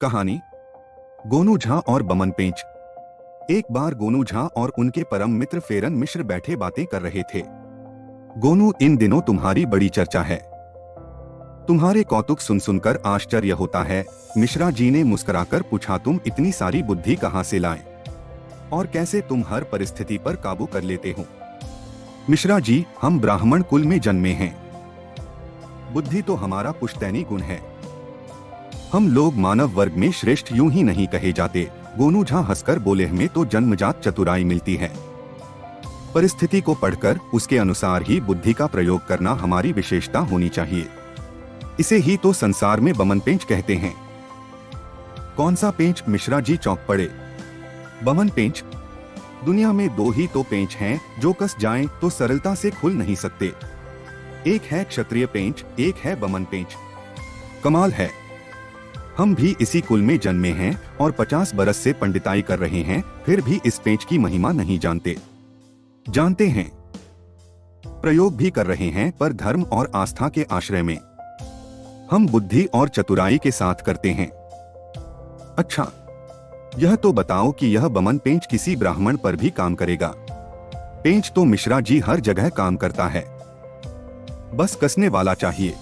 कहानी गोनू झा और बमन पेंच। एक बार गोनू झा और उनके परम मित्र फेरन मिश्र बैठे बातें कर रहे थे। गोनू, इन दिनों तुम्हारी बड़ी चर्चा है। तुम्हारे कौतुक सुन सुनकर आश्चर्य होता है। मिश्रा जी ने मुस्कुराकर पूछा, तुम इतनी सारी बुद्धि कहाँ से लाए और कैसे तुम हर परिस्थिति पर काबू कर लेते हो? मिश्रा जी, हम ब्राह्मण कुल में जन्मे हैं। बुद्धि तो हमारा पुश्तैनी गुण है। हम लोग मानव वर्ग में श्रेष्ठ यूं ही नहीं कहे जाते। गोनू झा हंसकर बोले, हमें तो जन्मजात चतुराई मिलती है। परिस्थिति को पढ़कर उसके अनुसार ही बुद्धि का प्रयोग करना हमारी विशेषता होनी चाहिए। इसे ही तो संसार में बमन पेंच कहते हैं। कौन सा पेंच? मिश्रा जी चौंक पड़े। बमन पेंच? दुनिया में दो ही तो पेंच हैं जो कस जाएं तो सरलता से खुल नहीं सकते। एक है क्षत्रिय पेंच, एक है बमन पेंच। कमाल है, हम भी इसी कुल में जन्मे हैं और 50 बरस से पंडिताई कर रहे हैं, फिर भी इस पेंच की महिमा नहीं जानते। जानते हैं, प्रयोग भी कर रहे हैं, पर धर्म और आस्था के आश्रय में। हम बुद्धि और चतुराई के साथ करते हैं। अच्छा, यह तो बताओ कि यह बमन पेंच किसी ब्राह्मण पर भी काम करेगा? पेंच तो मिश्रा जी हर जगह काम करता है, बस कसने वाला चाहिए।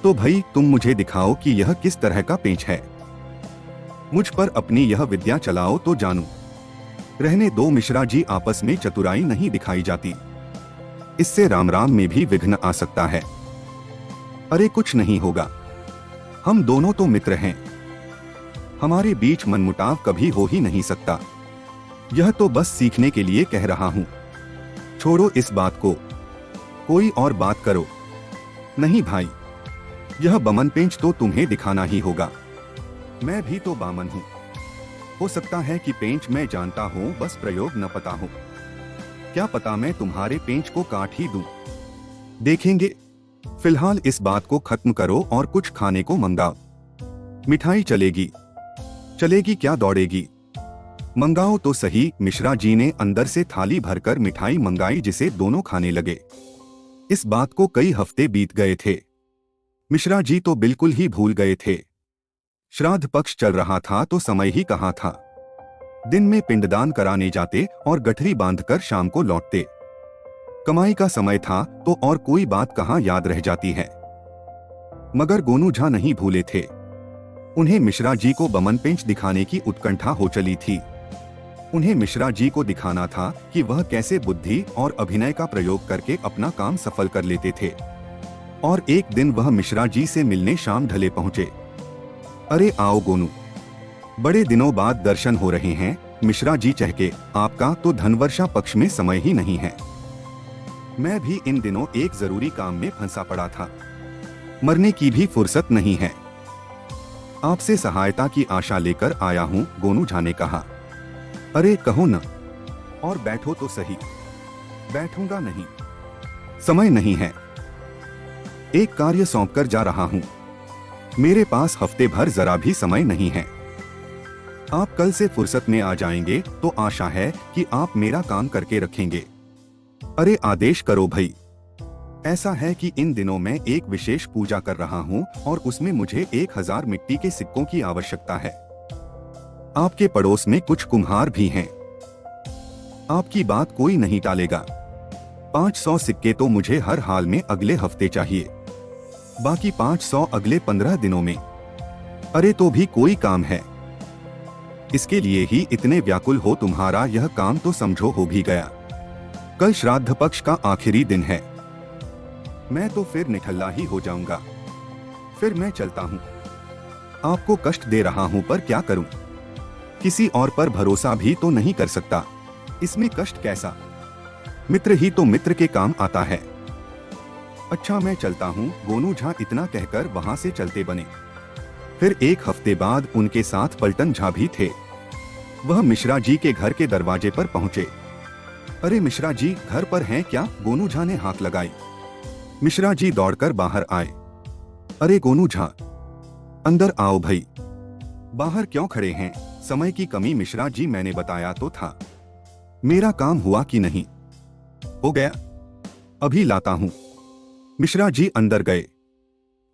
तो भाई तुम मुझे दिखाओ कि यह किस तरह का पेंच है। मुझ पर अपनी यह विद्या चलाओ तो जानूं। रहने दो मिश्रा जी, आपस में चतुराई नहीं दिखाई जाती। इससे राम राम में भी विघ्न आ सकता है। अरे कुछ नहीं होगा, हम दोनों तो मित्र हैं। हमारे बीच मनमुटाव कभी हो ही नहीं सकता। यह तो बस सीखने के लिए कह रहा हूं। छोड़ो इस बात को, कोई और बात करो। नहीं भाई, यह बमन पेंच तो तुम्हें दिखाना ही होगा। मैं भी तो बामन हूँ। हो सकता है कि पेंच मैं जानता हूँ, बस प्रयोग न पता हो। क्या पता मैं तुम्हारे पेंच को काट ही दूं। देखेंगे। फिलहाल इस बात को खत्म करो और कुछ खाने को मंगाओ। मिठाई चलेगी? चलेगी क्या दौड़ेगी? मंगाओ तो सही। मिश्रा जी ने अंदर से थाली भरकर मिठाई मंगाई, जिसे दोनों खाने लगे। इस बात को कई हफ्ते बीत गए थे। मिश्रा जी तो बिल्कुल ही भूल गए थे। श्राद्ध पक्ष चल रहा था तो समय ही कहाँ था। दिन में पिंडदान कराने जाते और गठरी बांधकर शाम को लौटते। कमाई का समय था तो और कोई बात कहाँ याद रह जाती है। मगर गोनू झा नहीं भूले थे। उन्हें मिश्रा जी को बमन पेंच दिखाने की उत्कंठा हो चली थी। उन्हें मिश्रा जी को दिखाना था कि वह कैसे बुद्धि और अभिनय का प्रयोग करके अपना काम सफल कर लेते थे। और एक दिन वह मिश्रा जी से मिलने शाम ढले पहुंचे। अरे आओ गोनू, बड़े दिनों बाद दर्शन हो रहे हैं। मिश्रा जी चहके, आपका तो धनवर्षा पक्ष में समय ही नहीं है। मैं भी इन दिनों एक जरूरी काम में फंसा पड़ा था, मरने की भी फुर्सत नहीं है। आपसे सहायता की आशा लेकर आया हूँ, गोनू झा ने कहा। अरे कहो न, और बैठो तो सही। बैठूंगा नहीं, समय नहीं है। एक कार्य सौंपकर जा रहा हूं। मेरे पास हफ्ते भर जरा भी समय नहीं है। आप कल से फुर्सत में आ जाएंगे तो आशा है कि आप मेरा काम करके रखेंगे। अरे आदेश करो भाई। ऐसा है कि इन दिनों मैं एक विशेष पूजा कर रहा हूं और उसमें मुझे 1000 मिट्टी के सिक्कों की आवश्यकता है। आपके पड़ोस में कुछ कुम्हार भी हैं। आपकी बात कोई नहीं टालेगा। 500 सिक्के तो मुझे हर हाल में अगले हफ्ते चाहिए, बाकी 500 अगले 15 दिनों में। अरे तो भी कोई काम है। इसके लिए ही इतने व्याकुल हो। तुम्हारा यह काम तो समझो हो भी गया। कल श्राद्ध पक्ष का आखिरी दिन है। मैं तो फिर निठल्ला ही हो जाऊंगा। फिर मैं चलता हूँ। आपको कष्ट दे रहा हूँ पर क्या करूँ? किसी और पर भरोसा भी तो नहीं कर सकता। इसमें कष्ट कैसा? मित्र ही तो मित्र के काम आता है। अच्छा मैं चलता हूँ। गोनू झा इतना कहकर वहां से चलते बने। फिर एक हफ्ते बाद उनके साथ पलटन झा भी थे। वह मिश्रा जी के घर के दरवाजे पर पहुंचे। अरे मिश्रा जी घर पर हैं क्या? गोनू झा ने हाथ लगाई। मिश्रा जी दौड़कर बाहर आए। अरे गोनू झा, अंदर आओ भाई। बाहर क्यों खड़े हैं? समय की कमी। मिश्रा जी मैंने बताया तो था। मेरा काम हुआ कि नहीं? हो गया, अभी लाता हूं। मिश्रा जी अंदर गए।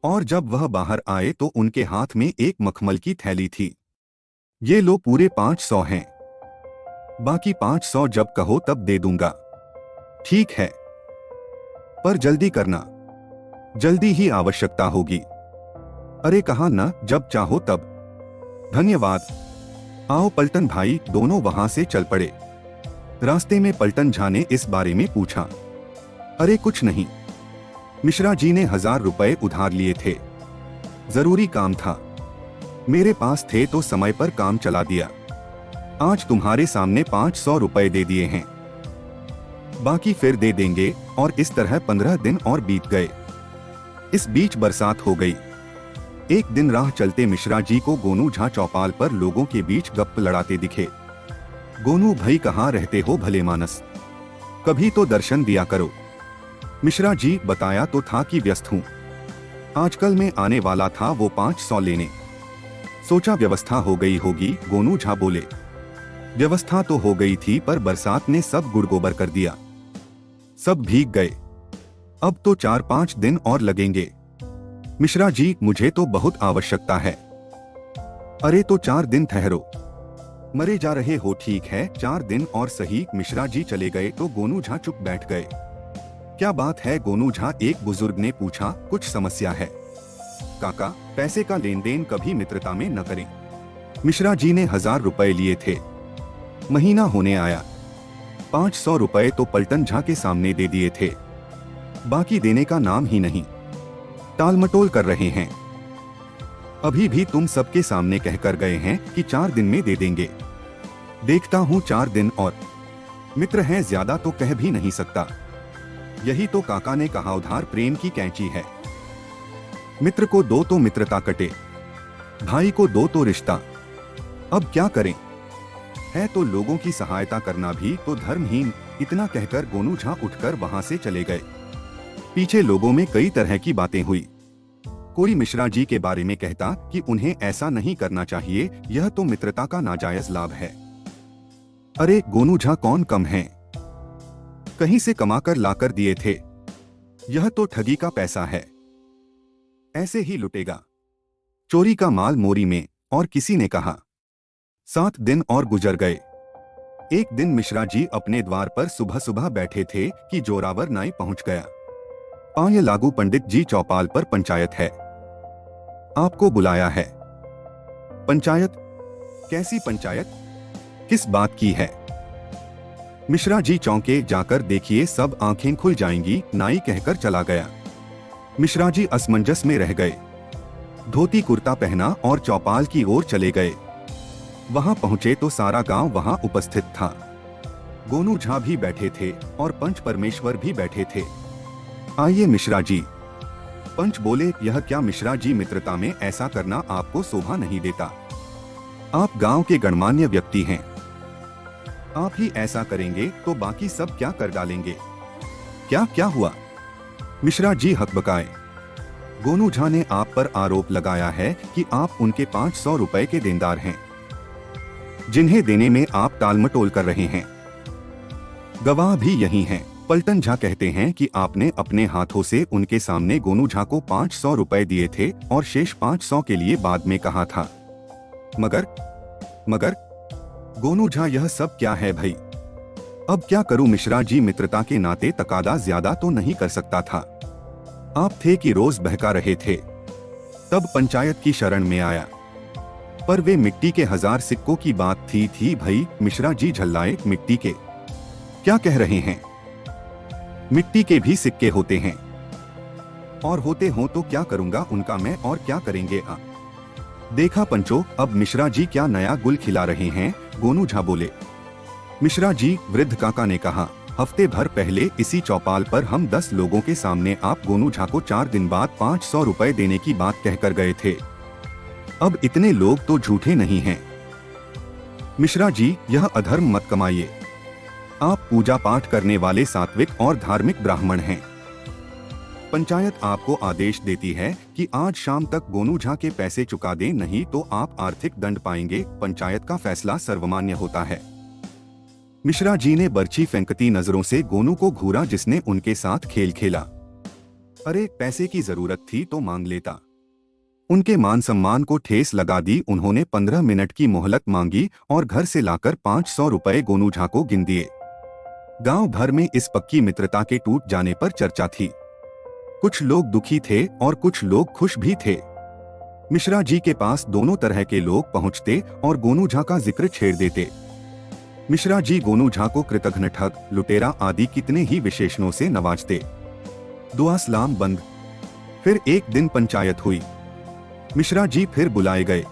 और जब वह बाहर आए तो उनके हाथ में एक मखमल की थैली थी। ये लो, पूरे 500 हैं। बाकी 500 जब कहो तब दे दूंगा। ठीक है, पर जल्दी करना, जल्दी ही आवश्यकता होगी। अरे कहा ना, जब चाहो तब। धन्यवाद। आओ पलटन भाई। दोनों वहां से चल पड़े। रास्ते में पलटन झा ने इस बारे में पूछा। अरे कुछ नहीं, मिश्रा जी ने 1000 रुपए उधार लिए थे, जरूरी काम था, मेरे पास थे तो समय पर काम चला दिया। आज तुम्हारे सामने 500 रुपए दे दिए हैं, बाकी फिर दे देंगे। और इस तरह 15 दिन और बीत गए। इस बीच बरसात हो गई। एक दिन राह चलते मिश्रा जी को गोनू झा चौपाल पर लोगों के बीच गप्प लड़ाते दिखे। गोनू भाई, कहाँ रहते हो भले मानस, कभी तो दर्शन दिया करो। मिश्रा जी, बताया तो था कि व्यस्त हूँ, आजकल मैं आने वाला था वो 500 लेने, सोचा व्यवस्था हो गई होगी। गोनू झा बोले। व्यवस्था तो हो गई थी, पर बरसात ने सब गुड़गोबर कर दिया, सब भीग गए। अब तो 4-5 दिन और लगेंगे। मिश्रा जी, मुझे तो बहुत आवश्यकता है। अरे तो 4 दिन ठहरो, मरे जा रहे हो। ठीक है, 4 दिन और सही। मिश्रा जी चले गए तो गोनू झा चुप बैठ गए। क्या बात है गोनू झा, एक बुजुर्ग ने पूछा। कुछ समस्या है काका, पैसे का लेन देन कभी मित्रता में न करें। मिश्रा जी ने 1000 रुपए लिए थे, महीना होने आया, 500 रुपए तो पलटन झा के सामने दे दिए थे, बाकी देने का नाम ही नहीं, टालमटोल कर रहे हैं। अभी भी तुम सबके सामने कहकर गए हैं कि 4 दिन में दे देंगे। देखता हूँ 4 दिन और। मित्र हैं, ज्यादा तो कह भी नहीं सकता। यही तो काका ने कहा, उधार प्रेम की कैंची है। मित्र को दो तो मित्रता कटे, भाई को दो तो रिश्ता। अब क्या करें, है तो लोगों की सहायता करना भी तो धर्महीन। इतना कहकर गोनू झा उठकर वहां से चले गए। पीछे लोगों में कई तरह की बातें हुई। कोई मिश्रा जी के बारे में कहता कि उन्हें ऐसा नहीं करना चाहिए, यह तो मित्रता का नाजायज लाभ है। अरे गोनू झा कौन कम है, कहीं से कमाकर लाकर दिए थे, यह तो ठगी का पैसा है, ऐसे ही लुटेगा। चोरी का माल मोरी में। और किसी ने कहा। 7 दिन और गुजर गए। एक दिन मिश्रा जी अपने द्वार पर सुबह सुबह बैठे थे कि जोरावर नाई पहुंच गया। पांय लागू पंडित जी, चौपाल पर पंचायत है, आपको बुलाया है। पंचायत? कैसी पंचायत, किस बात की है? मिश्रा जी चौंके। जाकर देखिए, सब आंखें खुल जाएंगी, नाई कहकर चला गया। मिश्रा जी असमंजस में रह गए, धोती कुर्ता पहना और चौपाल की ओर चले गए। वहां पहुंचे तो सारा गांव वहां उपस्थित था। गोनू झा भी बैठे थे और पंच परमेश्वर भी बैठे थे। आइए मिश्रा जी। पंच बोले, यह क्या मिश्रा जी, मित्रता में ऐसा करना आपको शोभा नहीं देता। आप गांव के गणमान्य व्यक्ति हैं, आप ही ऐसा करेंगे तो बाकी सब क्या कर डालेंगे। क्या क्या हुआ? मिश्रा जी हकबकाए। गोनू झा ने आप पर आरोप लगाया है कि आप उनके 500 रुपए के देनदार हैं, जिन्हें देने में आप टालमटोल कर रहे हैं। गवाह भी यही हैं। पलटन झा कहते हैं कि आपने अपने हाथों से उनके सामने गोनू झा को 500 रुपए दिए थे और शेष 500 के लिए बाद में कहा था। मगर गोनू झा, यह सब क्या है भाई? अब क्या करूं मिश्रा जी, मित्रता के नाते तकादा ज्यादा तो नहीं कर सकता था। आप थे कि रोज बहका रहे थे, तब पंचायत की शरण में आया, पर वे मिट्टी के 1000 सिक्कों की बात थी भाई। मिश्रा जी झल्लाए। मिट्टी के? क्या कह रहे हैं? मिट्टी के भी सिक्के होते हैं, और होते हों तो क्या करूंगा उनका मैं, और क्या करेंगे आ? देखा पंचो, अब मिश्रा जी क्या नया गुल खिला रहे हैं। गोनू झा बोले। मिश्रा जी, वृद्ध काका ने कहा, हफ्ते भर पहले इसी चौपाल पर हम 10 लोगों के सामने आप गोनू झा को 4 दिन बाद 500 रुपए देने की बात कहकर गए थे। अब इतने लोग तो झूठे नहीं हैं। मिश्रा जी, यह अधर्म मत कमाइए। आप पूजा पाठ करने वाले सात्विक और धार्मिक ब्राह्मण हैं। पंचायत आपको आदेश देती है कि आज शाम तक गोनू झा के पैसे चुका दें, नहीं तो आप आर्थिक दंड पाएंगे। पंचायत का फैसला सर्वमान्य होता है। मिश्रा जी ने बर्छी फेंकती नजरों से गोनू को घूरा, जिसने उनके साथ खेल खेला। अरे पैसे की जरूरत थी तो मांग लेता। उनके मान सम्मान को ठेस लगा दी। उन्होंने 15 मिनट की मोहलत मांगी और घर से लाकर 500 रुपए गोनू झा को गिन दिए। गांव भर में इस पक्की मित्रता के टूट जाने पर चर्चा थी। कुछ लोग दुखी थे और कुछ लोग खुश भी थे। मिश्रा जी के पास दोनों तरह के लोग पहुंचते और गोनू झा का जिक्र छेड़ देते। मिश्रा जी गोनू झा को कृतघ्न, ठग, लुटेरा आदि कितने ही विशेषणों से नवाजते। दुआ सलाम बंद। फिर एक दिन पंचायत हुई। मिश्रा जी फिर बुलाए गए।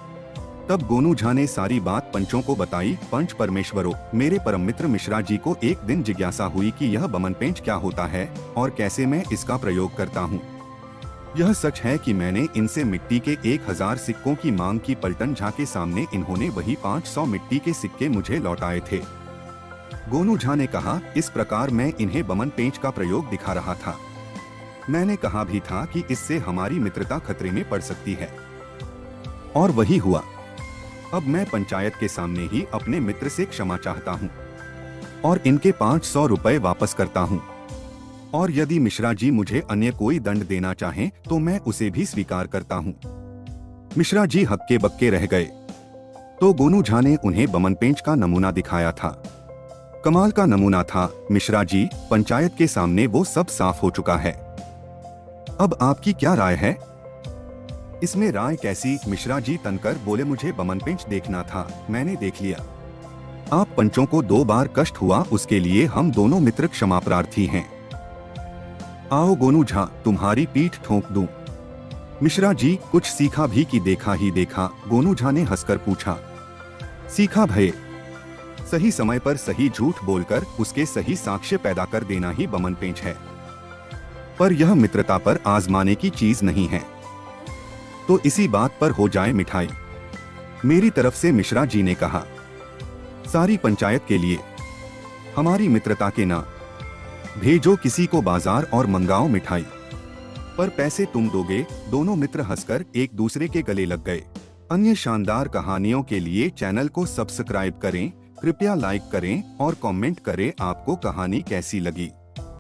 तब गोनू झा ने सारी बात पंचों को बताई। पंच परमेश्वरों, मेरे परम मित्र मिश्रा जी को एक दिन जिज्ञासा हुई कि यह बमन पेंच क्या होता है और कैसे मैं इसका प्रयोग करता हूँ। यह सच है कि मैंने इनसे मिट्टी के 1000 सिक्कों की मांग की। पलटन झा के सामने इन्होंने वही 500 मिट्टी के सिक्के मुझे लौटाए थे। गोनू झा ने कहा, इस प्रकार मैं इन्हें बमन पेंच का प्रयोग दिखा रहा था। मैंने कहा भी था कि इससे हमारी मित्रता खतरे में पड़ सकती है, और वही हुआ। अब मैं पंचायत के सामने ही अपने मित्र से क्षमा चाहता हूँ और इनके 500 रुपए वापस करता हूँ। और यदि मिश्रा जी मुझे अन्य कोई दंड देना चाहें तो मैं उसे भी स्वीकार करता हूँ। मिश्रा जी हक्के बक्के रह गए। तो गोनू झा ने उन्हें बमन पेंच का नमूना दिखाया था। कमाल का नमूना था मिश्रा जी। पंचायत के सामने वो सब साफ हो चुका है। अब आपकी क्या राय है? इसमें राय कैसी? मिश्रा जी तनकर बोले, मुझे बमन पेंच देखना था, मैंने देख लिया। आप पंचों को 2 बार कष्ट हुआ, उसके लिए हम दोनों मित्र क्षमा प्रार्थी हैं। आओ गोनू झा, तुम्हारी पीठ ठोंक दूं। मिश्रा जी, कुछ सीखा भी कि देखा ही देखा? गोनू झा ने हंसकर पूछा। सीखा भये। सही समय पर सही झूठ बोलकर उसके सही साक्ष्य पैदा कर देना ही बमन पेंच है। पर यह मित्रता पर आजमाने की चीज नहीं है। तो इसी बात पर हो जाए मिठाई। मेरी तरफ से मिश्रा जी ने कहा। सारी पंचायत के लिए हमारी मित्रता के ना भेजो किसी को बाजार और मंगाओ मिठाई। पर पैसे तुम दोगे? दोनों मित्र हंसकर एक दूसरे के गले लग गए। अन्य शानदार कहानियों के लिए चैनल को सब्सक्राइब करें, कृपया लाइक करें और कमेंट करें आपको कहानी कैसी लगी।